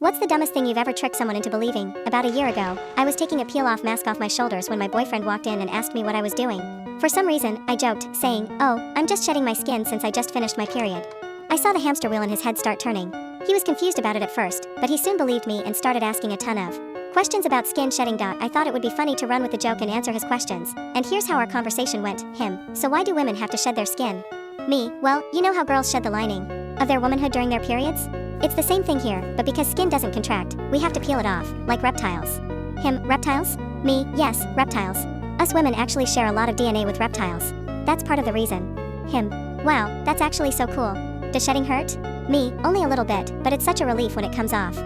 What's the dumbest thing you've ever tricked someone into believing? About a year ago, I was taking a peel-off mask off my shoulders when my boyfriend walked in and asked me what I was doing. For some reason, I joked, saying, "Oh, I'm just shedding my skin since I just finished my period." I saw the hamster wheel in his head start turning. He was confused about it at first, but he soon believed me and started asking a ton of questions about skin shedding. I thought it would be funny to run with the joke and answer his questions, and here's how our conversation went. Him: "So why do women have to shed their skin?" Me: "Well, you know how girls shed the lining of their womanhood during their periods? It's the same thing here, but because skin doesn't contract, we have to peel it off, like reptiles." Him: "Reptiles?" Me: "Yes, reptiles. Us women actually share a lot of DNA with reptiles. That's part of the reason." Him: "Wow, that's actually so cool. Does shedding hurt?" Me: "Only a little bit, but it's such a relief when it comes off."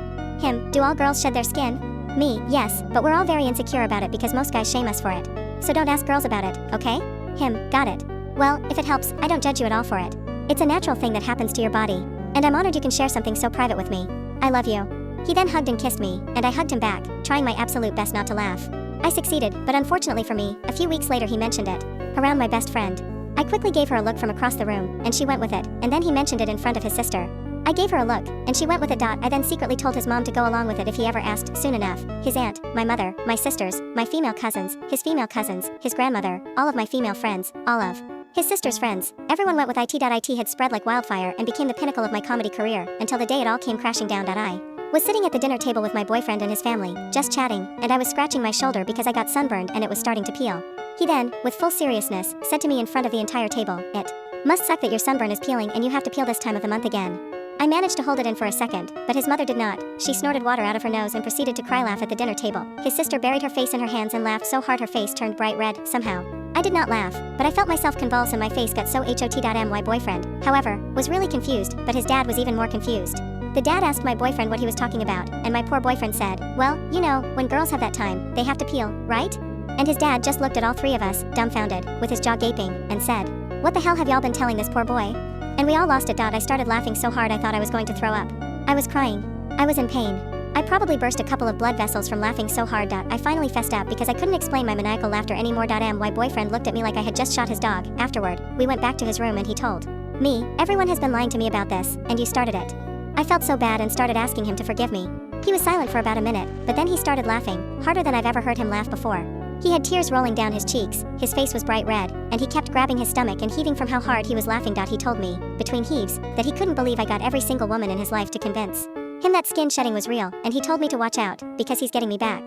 Him: "Do all girls shed their skin?" Me: "Yes, but we're all very insecure about it because most guys shame us for it. So don't ask girls about it, okay?" Him: "Got it. Well, if it helps, I don't judge you at all for it. It's a natural thing that happens to your body. And I'm honored you can share something so private with me. I love you." He then hugged and kissed me, and I hugged him back, trying my absolute best not to laugh. I succeeded, but unfortunately for me, a few weeks later he mentioned it around my best friend. I quickly gave her a look from across the room, and she went with it, and then he mentioned it in front of his sister. I gave her a look, and she went with it. I then secretly told his mom to go along with it if he ever asked. Soon enough, his aunt, my mother, my sisters, my female cousins, his grandmother, all of my female friends, all of his sister's friends, everyone went with it. It had spread like wildfire and became the pinnacle of my comedy career, until the day it all came crashing down. I was sitting at the dinner table with my boyfriend and his family, just chatting, and I was scratching my shoulder because I got sunburned and it was starting to peel. He then, with full seriousness, said to me in front of the entire table, "It must suck that your sunburn is peeling and you have to peel this time of the month again." I managed to hold it in for a second, but his mother did not. She snorted water out of her nose and proceeded to cry laugh at the dinner table. His sister buried her face in her hands and laughed so hard her face turned bright red. Somehow I did not laugh, but I felt myself convulse and my face got so hot. My boyfriend, however, was really confused, but his dad was even more confused. The dad asked my boyfriend what he was talking about, and my poor boyfriend said, "Well, you know, when girls have that time, they have to peel, right?" And his dad just looked at all three of us, dumbfounded, with his jaw gaping, and said, "What the hell have y'all been telling this poor boy?" And we all lost it. I started laughing so hard I thought I was going to throw up. I was crying. I was in pain. I probably burst a couple of blood vessels from laughing so hard. I finally fessed up because I couldn't explain my maniacal laughter anymore. My boyfriend looked at me like I had just shot his dog. Afterward, we went back to his room and he told me, "Everyone has been lying to me about this, and you started it." I felt so bad and started asking him to forgive me. He was silent for about a minute, but then he started laughing, harder than I've ever heard him laugh before. He had tears rolling down his cheeks, his face was bright red, and he kept grabbing his stomach and heaving from how hard he was laughing. He told me, between heaves, that he couldn't believe I got every single woman in his life to convince him that skin shedding was real, and he told me to watch out, because he's getting me back.